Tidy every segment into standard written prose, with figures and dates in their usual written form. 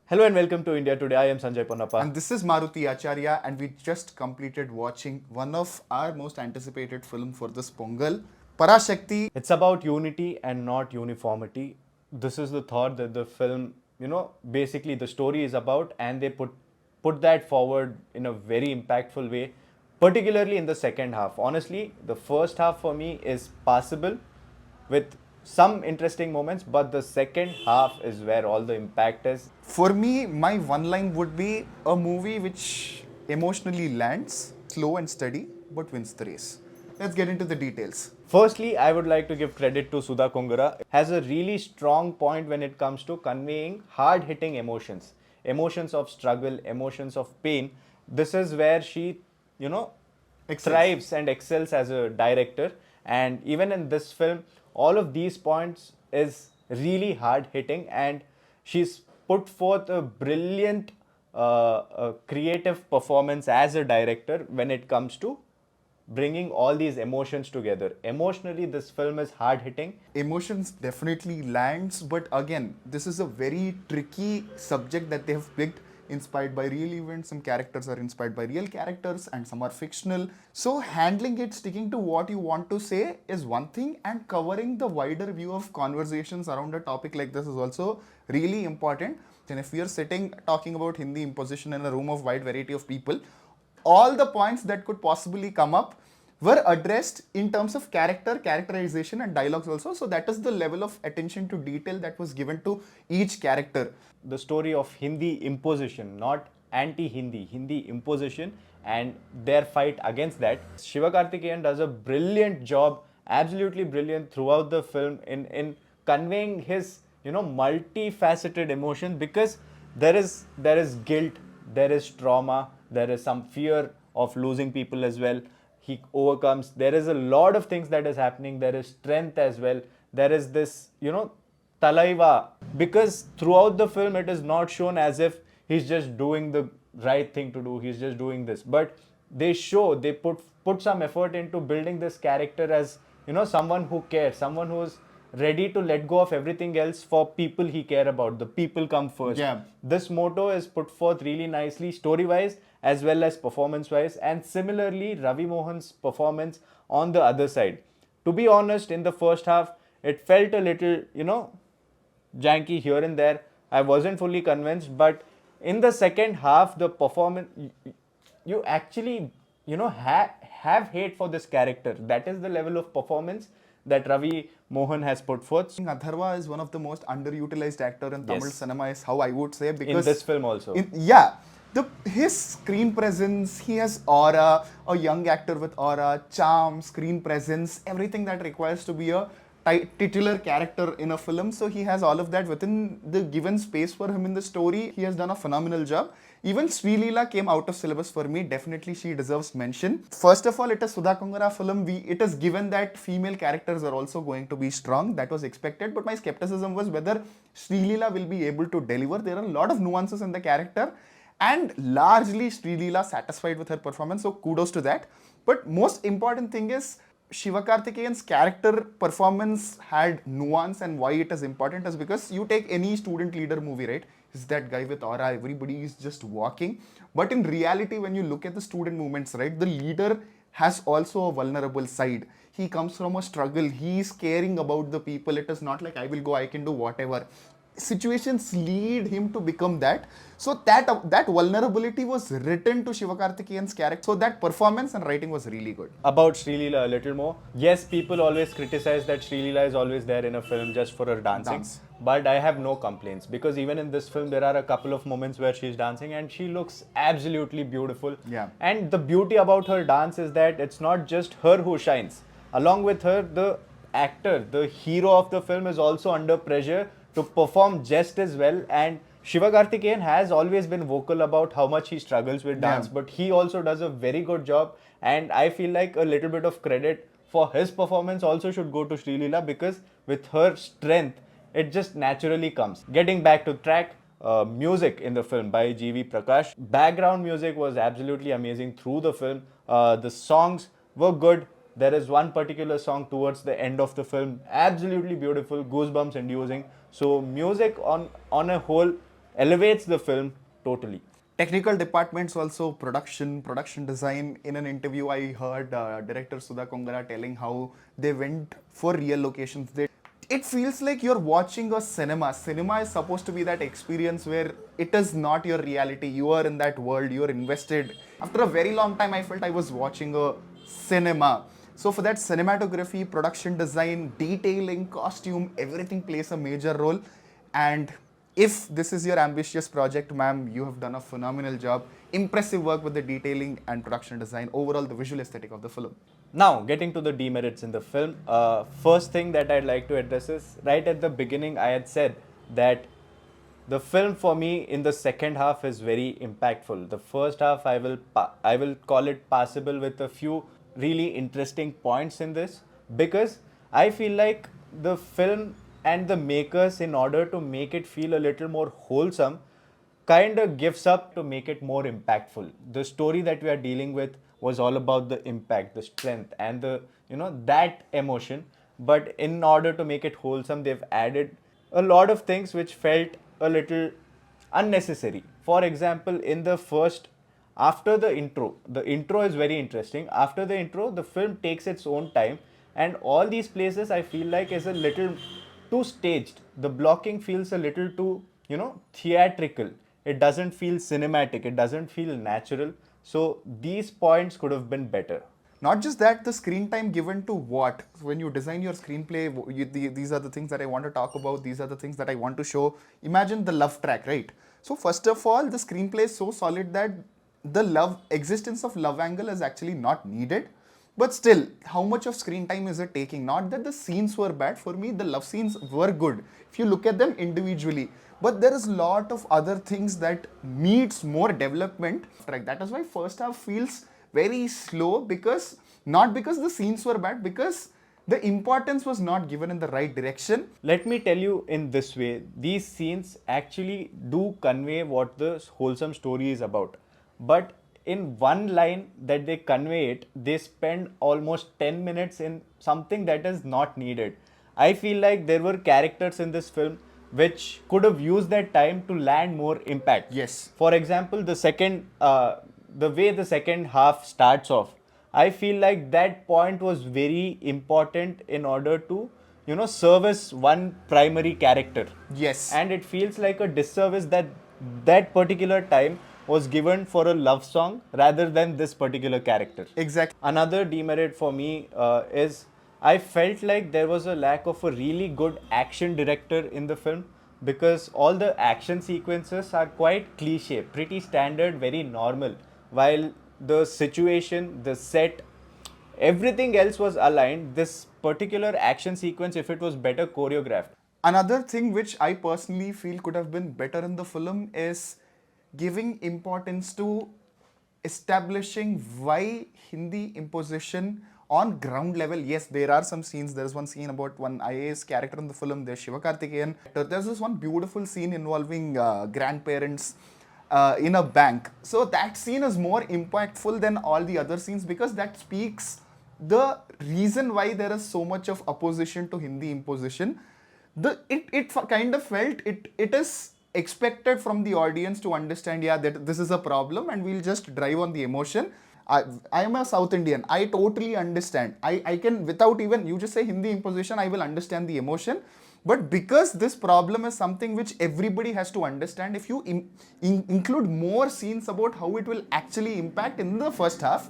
Hello and welcome to India Today. I am Sanjay Ponnappa. And this is Maruthi Acharya, and we just completed watching one of our most anticipated film for this Pongal, Parashakthi. It's about unity and not uniformity. This is the thought that the film, basically the story is about, and they put that forward in a very impactful way, particularly in the second half. Honestly, the first half for me is passable with some interesting moments, but the second half is where all the impact is. For me, my one line would be a movie which emotionally lands, slow and steady, but wins the race. Let's get into the details. Firstly, I would like to give credit to Sudha Kongara. Has a really strong point when it comes to conveying hard-hitting emotions. Emotions of struggle, emotions of pain. This is where she, thrives and excels as a director. And even in this film, all of these points is really hard-hitting, and she's put forth a brilliant creative performance as a director when it comes to bringing all these emotions together. Emotionally, this film is hard hitting. Emotions definitely lands, but again, this is a very tricky subject that they have picked, inspired by real events. Some characters are inspired by real characters and some are fictional. So handling it, sticking to what you want to say is one thing, and covering the wider view of conversations around a topic like this is also really important. Then if we are sitting talking about Hindi imposition in a room of wide variety of people, all the points that could possibly come up were addressed in terms of characterization and dialogues also. So that is the level of attention to detail that was given to each character. The story of Hindi imposition, not anti-Hindi, Hindi imposition, and their fight against that. Sivakarthikeyan does a brilliant job, absolutely brilliant throughout the film in conveying his multifaceted emotion, because there is guilt, there is trauma, there is some fear of losing people as well. He overcomes. There is a lot of things that is happening. There is strength as well. There is this, talaiva. Because throughout the film, it is not shown as if he's just doing the right thing to do. He's just doing this. But they put some effort into building this character as, someone who cares, someone who's ready to let go of everything else for people he care about. The people come first. Yeah. This motto is put forth really nicely, story-wise as well as performance-wise, and similarly Ravi Mohan's performance on the other side. To be honest, in the first half, it felt a little, janky here and there. I wasn't fully convinced, but in the second half, the performance, you actually, have hate for this character. That is the level of performance that Ravi Mohan has put forth. Atharvaa is one of the most underutilized actor in Tamil Yes. cinema, is how I would say, because In this film also. his screen presence, he has aura, a young actor with aura, charm, screen presence, everything that requires to be a titular character in a film. So he has all of that within the given space for him in the story. He has done a phenomenal job. Even Sreeleela came out of syllabus for me. Definitely she deserves mention. First of all, it is Sudha Kongara film. It is given that female characters are also going to be strong. That was expected. But my skepticism was whether Sreeleela will be able to deliver. There are a lot of nuances in the character, and largely Sreeleela satisfied with her performance. So kudos to that. But most important thing is, Sivakarthikeyan's character performance had nuance, and why it is important is because you take any student leader movie, right? Is that guy with aura, everybody is just walking. But in reality, when you look at the student movements, right, the leader has also a vulnerable side. He comes from a struggle. He is caring about the people. It is not like I will go, I can do whatever. Situations lead him to become that. So that vulnerability was written to Sivakarthikeyan's character. So that performance and writing was really good. About Sreeleela a little more. Yes, people always criticize that Sreeleela is always there in a film just for her dancing. But I have no complaints, because even in this film, there are a couple of moments where she's dancing and she looks absolutely beautiful. Yeah. And the beauty about her dance is that it's not just her who shines. Along with her, the actor, the hero of the film, is also under pressure to perform just as well. And Sivakarthikeyan has always been vocal about how much he struggles with dance, but he also does a very good job. And I feel like a little bit of credit for his performance also should go to Sreeleela, because with her strength, it just naturally comes. Getting back to track, music in the film by G.V. Prakash. Background music was absolutely amazing through the film. The songs were good. There is one particular song towards the end of the film, absolutely beautiful, goosebumps inducing. So music on a whole elevates the film totally. Technical departments also, production design. In an interview, I heard director Sudha Kongara telling how they went for real locations. It feels like you're watching a cinema. Cinema is supposed to be that experience where it is not your reality. You are in that world, you're invested. After a very long time, I felt I was watching a cinema. So for that, cinematography, production design, detailing, costume, everything plays a major role. And if this is your ambitious project, ma'am, you have done a phenomenal job. Impressive work with the detailing and production design. Overall, the visual aesthetic of the film. Now, getting to the demerits in the film, first thing that I'd like to address is right at the beginning, I had said that the film for me in the second half is very impactful. The first half, I will call it passable with a few really interesting points in this, because I feel like the film and the makers, in order to make it feel a little more wholesome, kind of gives up to make it more impactful. The story that we are dealing with was all about the impact, the strength, and the, that emotion. But in order to make it wholesome, they've added a lot of things which felt a little unnecessary. For example, in the first, after the intro is very interesting. After the intro, the film takes its own time, and all these places I feel like is a little too staged. The blocking feels a little too, theatrical. It doesn't feel cinematic, it doesn't feel natural. So these points could have been better. Not just that, the screen time given to what? When you design your screenplay, these are the things that I want to talk about, these are the things that I want to show. Imagine the love track, right? So first of all, the screenplay is so solid that the existence of love angle is actually not needed. But still, how much of screen time is it taking? Not that the scenes were bad. For me, the love scenes were good if you look at them individually. But there is a lot of other things that needs more development. That is why first half feels very slow, because not because the scenes were bad, because the importance was not given in the right direction. Let me tell you in this way, these scenes actually do convey what the wholesome story is about. But in one line that they convey it, they spend almost 10 minutes in something that is not needed. I feel like there were characters in this film which could have used that time to land more impact. Yes. For example, the way the second half starts off, I feel like that point was very important in order to, service one primary character. Yes. And it feels like a disservice that that particular time was given for a love song rather than this particular character. Exactly. Another demerit for me is I felt like there was a lack of a really good action director in the film, because all the action sequences are quite cliche, pretty standard, very normal, while the situation, the set, everything else was aligned. This particular action sequence, if it was better choreographed. Another thing which I personally feel could have been better in the film is giving importance to establishing why Hindi imposition on ground level. Yes, there are some scenes. There is one scene about one IAS character in the film. There's Sivakarthikeyan. There's this one beautiful scene involving grandparents in a bank. So that scene is more impactful than all the other scenes, because that speaks the reason why there is so much of opposition to Hindi imposition. It kind of felt it is expected from the audience to understand, yeah, that this is a problem and we'll just drive on the emotion. I am a South Indian. I totally understand. I can, without even, you just say Hindi imposition, I will understand the emotion. But because this problem is something which everybody has to understand, if you include more scenes about how it will actually impact in the first half,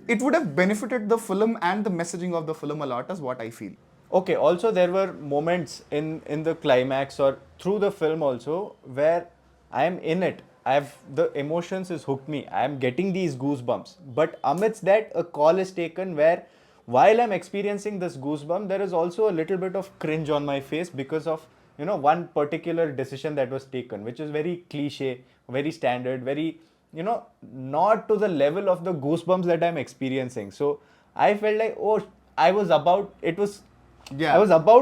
it would have benefited the film and the messaging of the film a lot, is what I feel. Okay, also there were moments in the climax or through the film also where I am in it. The emotions is hooked me. I am getting these goosebumps. But amidst that, a call is taken where while I'm experiencing this goosebump, there is also a little bit of cringe on my face because of, one particular decision that was taken, which is very cliche, very standard, very, not to the level of the goosebumps that I'm experiencing. So I felt like, I was about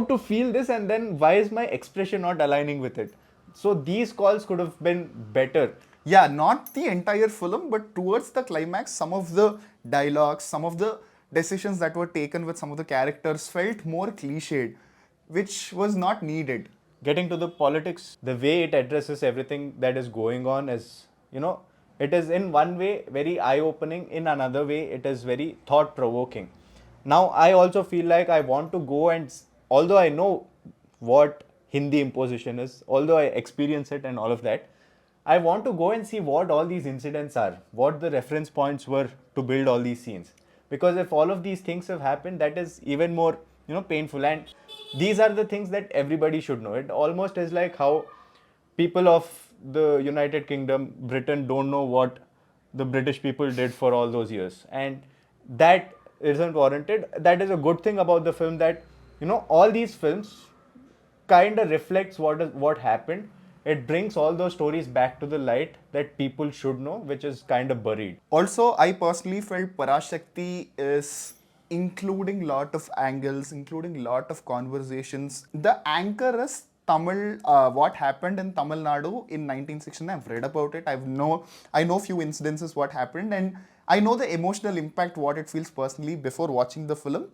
to feel this, and then why is my expression not aligning with it? So these calls could have been better. Yeah, not the entire film, but towards the climax, some of the dialogues, some of the decisions that were taken with some of the characters felt more cliched, which was not needed. getting to the politics, the way it addresses everything that is going on is, it is in one way very eye-opening, in another way it is very thought-provoking. Now I also feel like I want to go and, although I know what Hindi imposition is, although I experience it and all of that, I want to go and see what all these incidents are, what the reference points were to build all these scenes. Because if all of these things have happened, that is even more, painful. And these are the things that everybody should know. It almost is like how people of the United Kingdom, Britain, don't know what the British people did for all those years. And that isn't warranted. That is a good thing about the film, that, all these films kind of reflects what happened. It brings all those stories back to the light that people should know, which is kind of buried. Also, I personally felt Parashakthi is including lot of angles, including lot of conversations. The anchor is Tamil, what happened in Tamil Nadu in 1969. I've read about it. I know few incidences what happened, and I know the emotional impact what it feels personally before watching the film.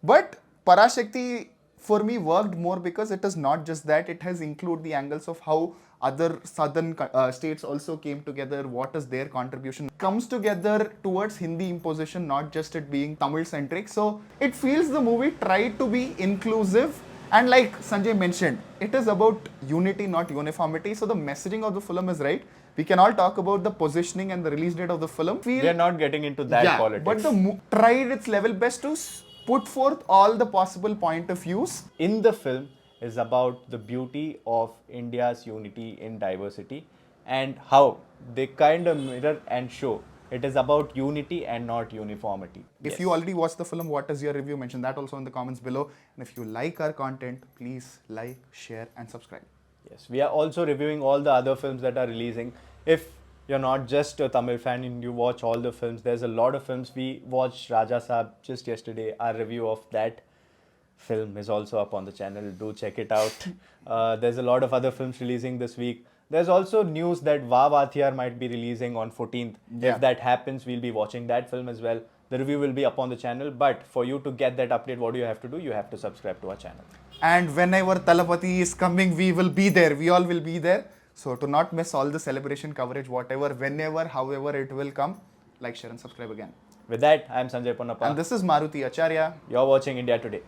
But Parashakthi for me worked more because it is not just that, it has included the angles of how other southern states also came together, what is their contribution. Comes together towards Hindi imposition, not just it being Tamil centric. So it feels the movie tried to be inclusive, and like Sanjay mentioned, it is about unity, not uniformity. So the messaging of the film is right. We can all talk about the positioning and the release date of the film. We are not getting into that politics. But the tried its level best to put forth all the possible point of views. In the film is about the beauty of India's unity in diversity, and how they kind of mirror and show it is about unity and not uniformity. If you already watched the film, what is your review? Mention that also in the comments below. And if you like our content, please like, share and subscribe. Yes, we are also reviewing all the other films that are releasing. If you're not just a Tamil fan and you watch all the films, there's a lot of films. We watched Raja Saab just yesterday. Our review of that film is also up on the channel. Do check it out. There's a lot of other films releasing this week. There's also news that Atharvaa might be releasing on 14th. Yeah. If that happens, we'll be watching that film as well. The review will be up on the channel. But for you to get that update, what do you have to do? You have to subscribe to our channel. And whenever Talapati is coming, we will be there. We all will be there. So to not miss all the celebration coverage, whatever, whenever, however it will come, like, share and subscribe again. With that, I am Sanjay Ponnappa. And this is Maruthi Acharya. You're watching India Today.